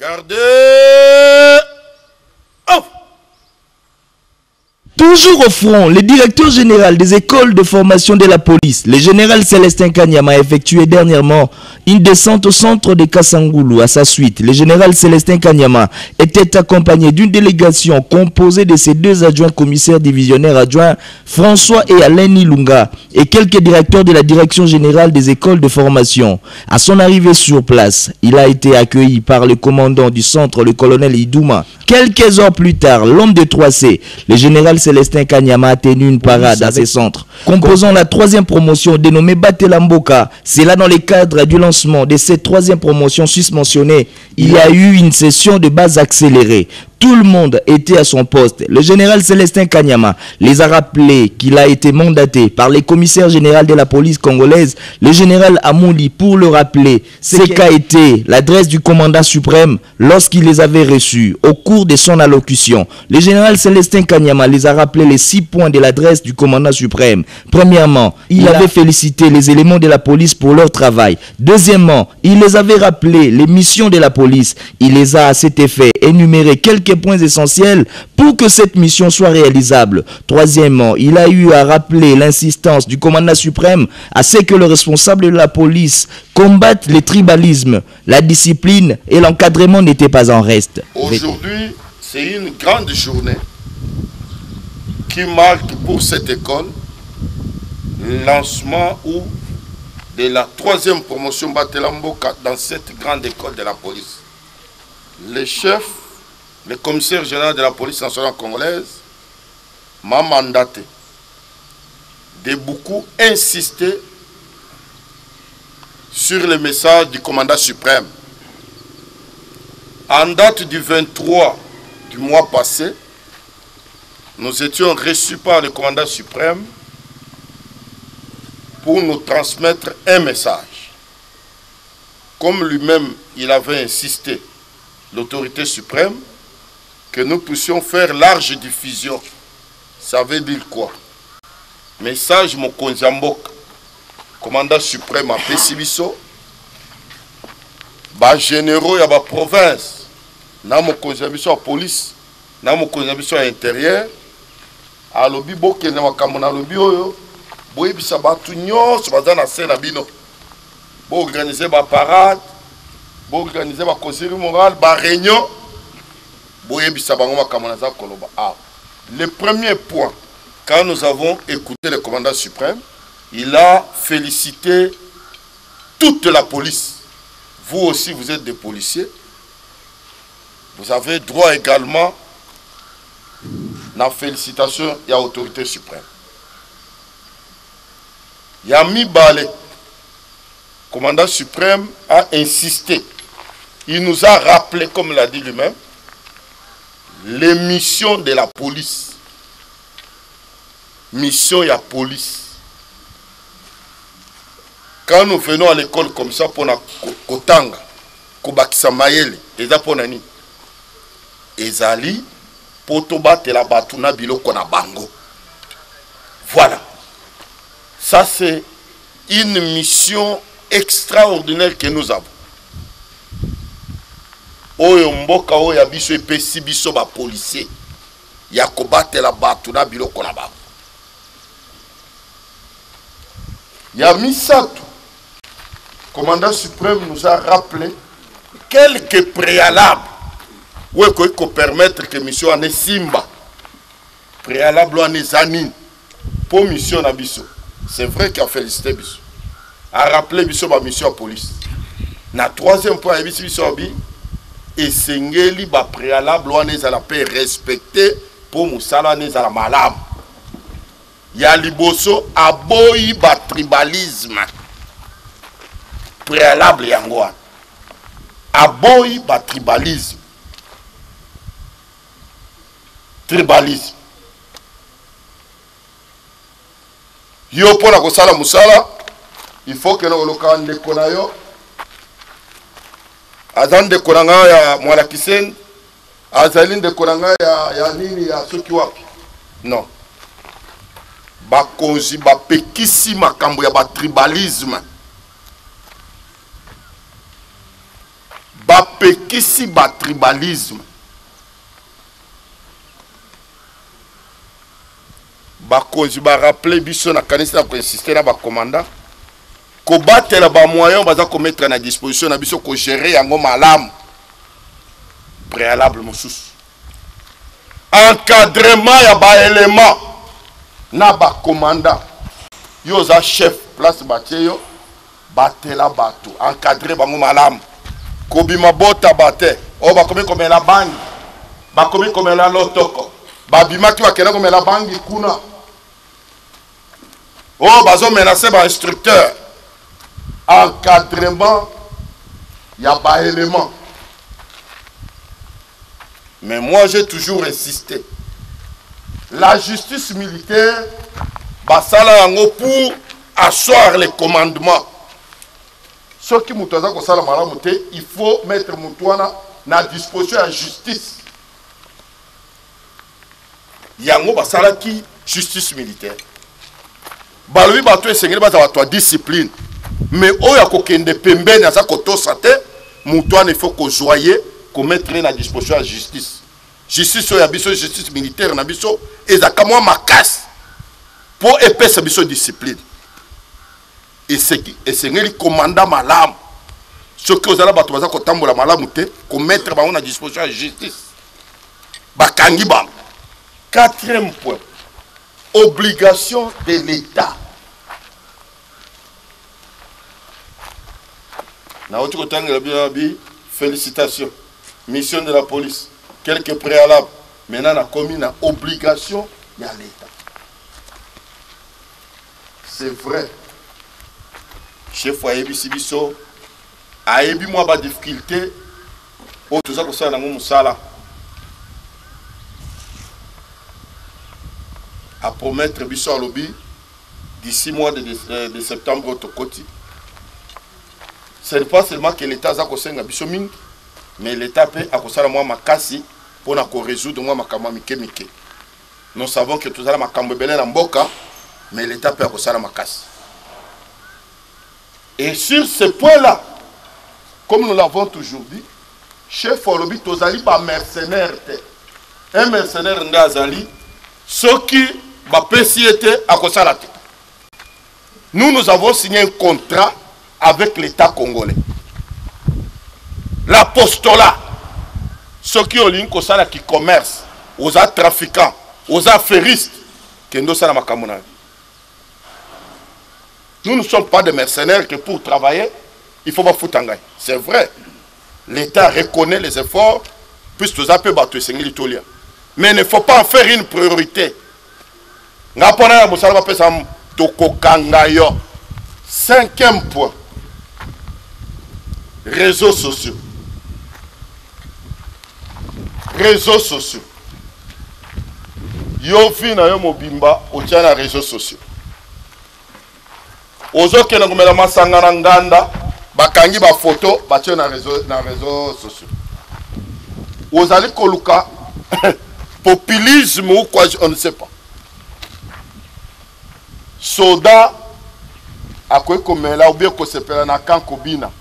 Gardez. Hop. Toujours au front, le directeur général des écoles de formation de la police, le général Célestin Kanyama, a effectué dernièrement une descente au centre de Kassangoulou. À sa suite, le général Célestin Kanyama était accompagné d'une délégation composée de ses deux adjoints commissaires divisionnaires adjoints, François et Alain Nilunga, et quelques directeurs de la direction générale des écoles de formation. À son arrivée sur place, il a été accueilli par le commandant du centre, le colonel Idouma. Quelques heures plus tard, l'homme de 3C, le général Célestin Kanyama, a tenu une parade à ses centres, composant la troisième promotion dénommée Batelamboka. C'est là dans le cadre du lancement de cette troisième promotion susmentionnée, il y a eu une session de base accélérée. Tout le monde était à son poste. Le général Célestin Kanyama les a rappelés qu'il a été mandaté par le commissaire général de la police congolaise, le général Amouli, pour le rappeler ce qu'a été l'adresse du commandant suprême lorsqu'il les avait reçus. Au cours de son allocution, le général Célestin Kanyama les a rappelé les 6 points de l'adresse du commandant suprême. Premièrement, il avait félicité les éléments de la police pour leur travail. Deuxièmement, il les avait rappelé les missions de la police. Il les a à cet effet énuméré quelques points essentiels pour que cette mission soit réalisable. Troisièmement, il a eu à rappeler l'insistance du commandant suprême à ce que le responsable de la police combatte le tribalisme, la discipline et l'encadrement n'étaient pas en reste. Aujourd'hui, c'est une grande journée qui marque pour cette école le lancement de la troisième promotion Batelamboka dans cette grande école de la police. Le chef, le commissaire général de la police nationale congolaise m'a mandaté de beaucoup insister sur le message du commandant suprême. En date du 23 du mois passé, nous étions reçus par le commandant suprême pour nous transmettre un message. Comme lui-même, il avait insisté, l'autorité suprême, que nous puissions faire large diffusion. Ça veut dire quoi? Message Mokonzi Mboka, commandant suprême à Pessibiso, ba généraux ya ba province, na Mokonzi Mboka police, na Mokonzi Mboka intérieur, a lobi boke na makambo na lobi oyo, boyebisa batu nyonso baza na se na bino. Bo organiser ba parade, bo organiser ba conseil moral, ba réunion. Le premier point, quand nous avons écouté le commandant suprême, il a félicité toute la police. Vous aussi, vous êtes des policiers. Vous avez droit également à la félicitation et à l'autorité suprême. Yami Balé, commandant suprême, a insisté. Il nous a rappelé, comme l'a dit lui-même, les missions de la police. Mission ya police. Quand nous venons à l'école comme ça pour Kotanga, Kobakisa Mayele, eza ponani. Ezali potoba te la batuna biloko na bango. Voilà. Ça c'est une mission extraordinaire que nous avons. Oyo mboka oyo ya biso epesi biso ba policier ya kobatela batu na biloko na bango. Ya misato, commandant suprême nous a rappelé quelques préalables où il faut permettre que mission ane simba préalable ane zanine pour mission na biso. C'est vrai qu'il a félicité biso, a rappelé biso ba mission à police. Na troisième point ya biso abi et sengeli ba préalable wana ezala pe respecter pour musala nezala malamu. Ya liboso aboyi ba tribalisme préalable yango wana. Aboyi ba tribalisme. Tribalisme. Yo pona kosala musala, il faut que nous lokande konayo azande konanga ya mwana kisen azalinde konanga ya nini ya soki wapi. Non. Bakonzi bapekisi makambo ya ba tribalisme. bapekisi batribalisme bakonzi barappele biso na kanisi na koinsister na bakomanda kobatela bamoyen baza komettre na disposition na biso kogere yango malamu préalable mosusu encadrement ya baélément na bakomanda yo oza chef place batie yo batela bato encadre bango malamu kobima bota bate o bakomi komela bangi bakomi komela lotoko babimaki bakenda komela bangi kuna o bazo menace ba instructeur encadrement ya baélément. Mais moi j'ai toujours insisté, la justice militaire basala yango pour asseoir les commandements. Ce qui mutaza ko sala malamu te, il faut mettre mutuana na disposition à justice. Yango basala ki justice militaire. Balobi bato esengeli baza bato discipline. Mais oya kokende pembeni aza kotosa te, mutuana il faut ko joyer, ko mettre na disposition à justice. Justice oya biso justice militaire na biso ezaka mwa makasi pour epesa biso discipline. Et esengeli commandant malamu. Ce que ozala bato baza kotambola malamu te, ko mettre bango na disposition à justice. Bakangi bango. Quatrième point, obligation de l'État. Félicitations. Mission de la police. Quelques préalables. Maintenant, on a commis une obligation de l'État. C'est vrai. Chef Ayebi Sibiso, Ayebi moi ba difficulté. Oh, tout ça, ça, dans mon sala. À promettre biso à lobby d'ici mois de septembre au Tokoti. Ce n'est pas seulement que l'État a kosenga biso mingi, mais l'État peut akosala moi makasi pour na ko résoudre moi makamba mike mike. Nous savons que tout ça makambo belé na mboka, mais l'État peut akosala makasi. Et sur ce point-là, comme nous l'avons toujours dit, chef Olobi tozali ba mercenaire te. Un mercenaire ndazali ce qui nous avons signé un contrat avec l'État congolais. L'apostolat, ceux qui ont ligne qui commerce, aux trafiquants, aux affairistes, nous ne sommes pas des mercenaires que pour travailler, il faut pas foutre en gagne. C'est vrai. L'État reconnaît les efforts, puisque nous avons battu l'Italie. Mais il ne faut pas en faire une priorité. Cinquième point. Réseaux sociaux. Réseaux sociaux. Yo fi na yo mobimba otia na réseaux sociaux. Ozoke na komela masanga na nganda bakangi ba photo batia na réseaux sociaux. Ozali koluka populisme ou quoi, on ne sait pas. Soda akoy komela ou bien ko sepela na kankobina.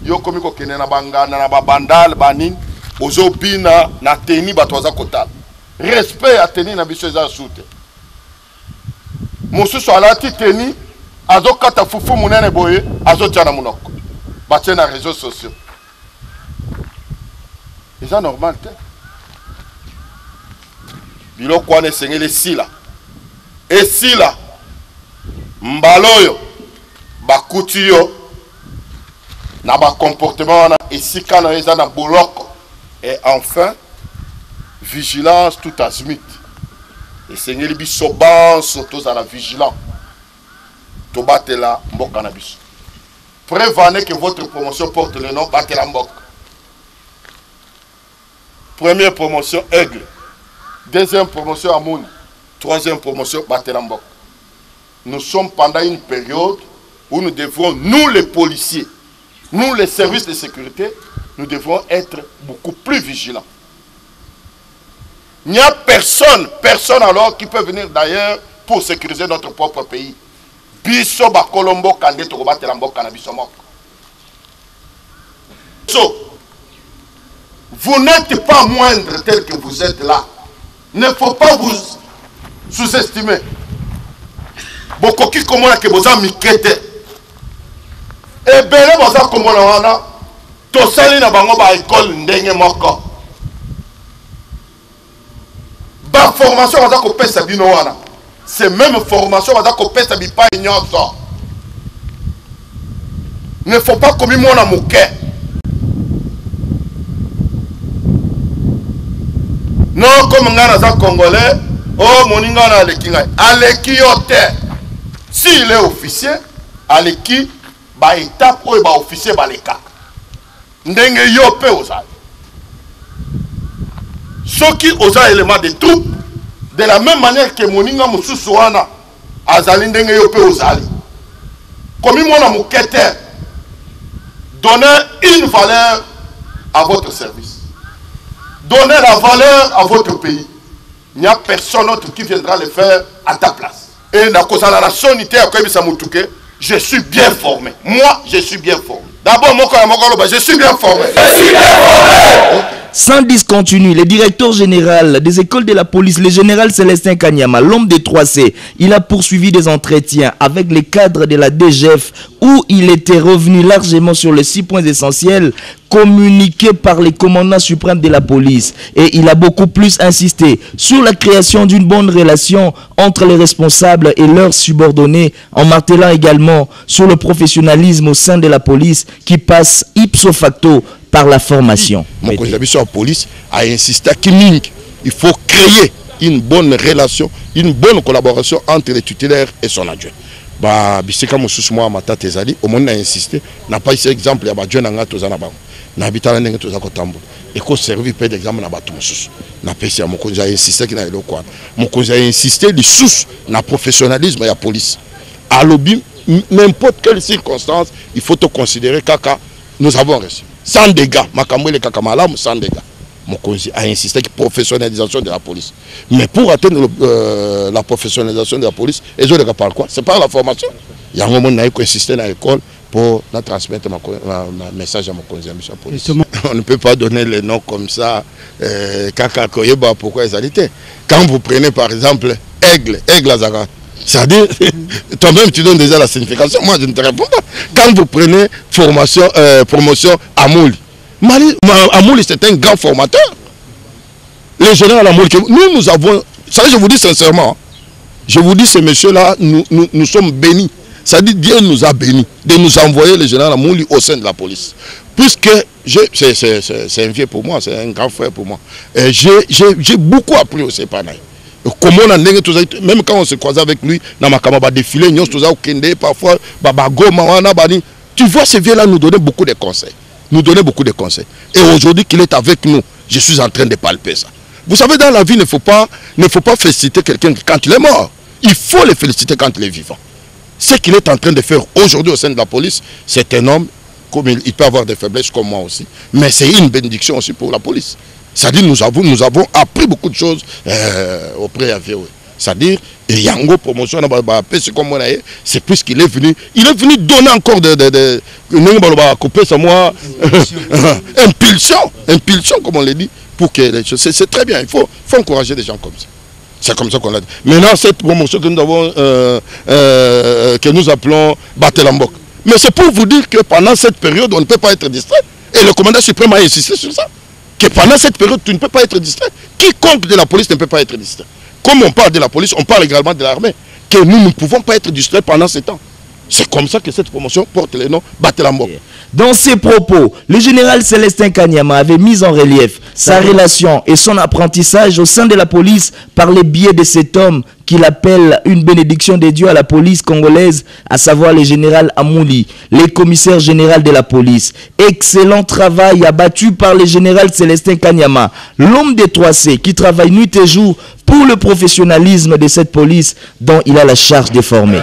Yo komi ko kene na bangana na babandal banin ozo bina na teni batwaza kotala. Respect à teni na biso za soute. Mosusu alati teni azo kata fufu munene boye azo tia na munoko. Batie na réseaux sociaux. Et ça normal te. Biloko wana esengeli sila esila mbaloyo bakuti yo na ba comportement wana esika na eza na boloko. Et enfin vigilance tout azimut esengeli biso banso tozala vigilant tobatela mboka na biso. Prévenez que votre promotion porte le nom batela mboka. Première promotion Aigle. Deuxième promotion Amoun. Troisième promotion Batelambok. Nous sommes pendant une période où nous devrons, nous les policiers, nous les services de sécurité, nous devrons être beaucoup plus vigilants. Il n'y a personne alors qui peut venir d'ailleurs pour sécuriser notre propre pays. Biso ba Colombo kande to Batelambok kana biso moko. So, vous n'êtes pas moindre tel que vous êtes là. Il ne faut pas vous sous-estimer. Bokoki komona ke boza mikete. Et bele boza komona wana tosali na bango ba école ndenge moko. Ba formation baza ko pesa bino wana. C'est même formation baza ko pesa bipa nyonso. Ne faut pas komi mona moke. Non comme ngana za congolais, oh moninga na lekinga. Aleki yote. S'il est officier, aleki ba étape ou ba officier ba leka. Ndenge yo pe ozali. Soki oza élément de troupe, de la même manière que moninga mususu wana azali ndenge yo pe ozali. Comme mona mukete, donnez une valeur à votre service. Donnez la valeur à votre pays. Il n'y a personne d'autre qui viendra le faire à ta place. Et dans la sonité, je suis bien formé. Moi, je suis bien formé. D'abord, je suis bien formé. Je suis bien formé. Sans discontinu, le directeur général des écoles de la police, le général Célestin Kanyama, l'homme des 3C, il a poursuivi des entretiens avec les cadres de la DGF où il était revenu largement sur les 6 points essentiels communiqués par les commandants suprêmes de la police. Et il a beaucoup plus insisté sur la création d'une bonne relation entre les responsables et leurs subordonnés, en martelant également sur le professionnalisme au sein de la police qui passe ipso facto par la formation. Mon collègue de la police a insisté qu'il faut créer une bonne relation, une bonne collaboration entre les tutélaires et son adjoint. Bah, bisika mususu moi mata tezali, au monde a insisté, n'a pas ici exemple ya badjoint nanga tozana ba. Na habitala ndenge tozako tambo. Et ko servi peut d'exemple na batu mususu. Na pesi ya mokonzi a insisté ki na eloko. Mokonzi a insisté les sous na professionnalisme ya police. À lobby n'importe quelle circonstance, il faut te considérer kaka nous avons reçu. Sans dégâts, Makamwele Kakamalam, sans dégâts. Mokonzi a insisté sur la professionnalisation de la police. Mais pour atteindre la professionnalisation de la police, et je ne par quoi? C'est par la formation. Il y a un moment où il a insisté dans l'école pour transmettre ma message à Mokonzi à la police. On ne peut pas donner les noms comme ça. Kaka Koyeba, pourquoi ils allaient? Quand vous prenez par exemple Aigle Azara, c'est-à-dire, toi-même tu donnes déjà la signification, moi je ne te réponds pas. Quand vous prenez promotion Amouli, Amouli c'est un grand formateur. Le général Amouli, nous avons, ça je vous dis sincèrement, je vous dis ces messieurs-là, nous sommes bénis. C'est-à-dire Dieu nous a bénis de nous envoyer le général Amouli au sein de la police. Puisque c'est un vieux pour moi, c'est un grand frère pour moi. J'ai beaucoup appris au Sepanaï. Comment on a même quand on se croisait avec lui, dans ma caméra défilé, parfois, tu vois, ces vieux-là nous donnaient beaucoup de conseils. Nous donnaient beaucoup de conseils. Et aujourd'hui qu'il est avec nous, je suis en train de palper ça. Vous savez, dans la vie, il ne faut pas féliciter quelqu'un quand il est mort. Il faut le féliciter quand il est vivant. Ce qu'il est en train de faire aujourd'hui au sein de la police, c'est un homme, comme il peut avoir des faiblesses comme moi aussi, mais c'est une bénédiction aussi pour la police. C'est-à-dire nous avons appris beaucoup de choses auprès de VOE. C'est-à-dire, il y a une promotion, c'est plus qu'il est venu. Il est venu donner encore impulsion, comme on l'a dit, pour que les choses. C'est très bien, il faut encourager des gens comme ça. C'est comme ça qu'on l'a dit. Maintenant, cette promotion que nous avons, que nous appelons Batelambok. Mais c'est pour vous dire que pendant cette période, on ne peut pas être distrait. Et le commandant suprême a insisté sur ça. Que pendant cette période, tu ne peux pas être distrait. Quiconque de la police ne peut pas être distrait. Comme on parle de la police, on parle également de l'armée. Que nous ne pouvons pas être distraits pendant ce temps. C'est comme ça que cette promotion porte le nom Batelambok. Dans ses propos, le général Célestin Kanyama avait mis en relief sa relation et son apprentissage au sein de la police par le biais de cet homme qu'il appelle une bénédiction de Dieu à la police congolaise, à savoir le général Amouli, le commissaire général de la police. Excellent travail abattu par le général Célestin Kanyama, l'homme des 3C qui travaille nuit et jour pour le professionnalisme de cette police dont il a la charge de former.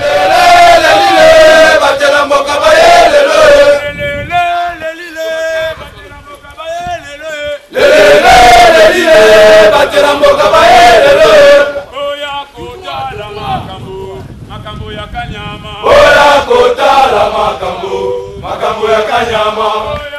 Oya kota la makambo ya Kanyama.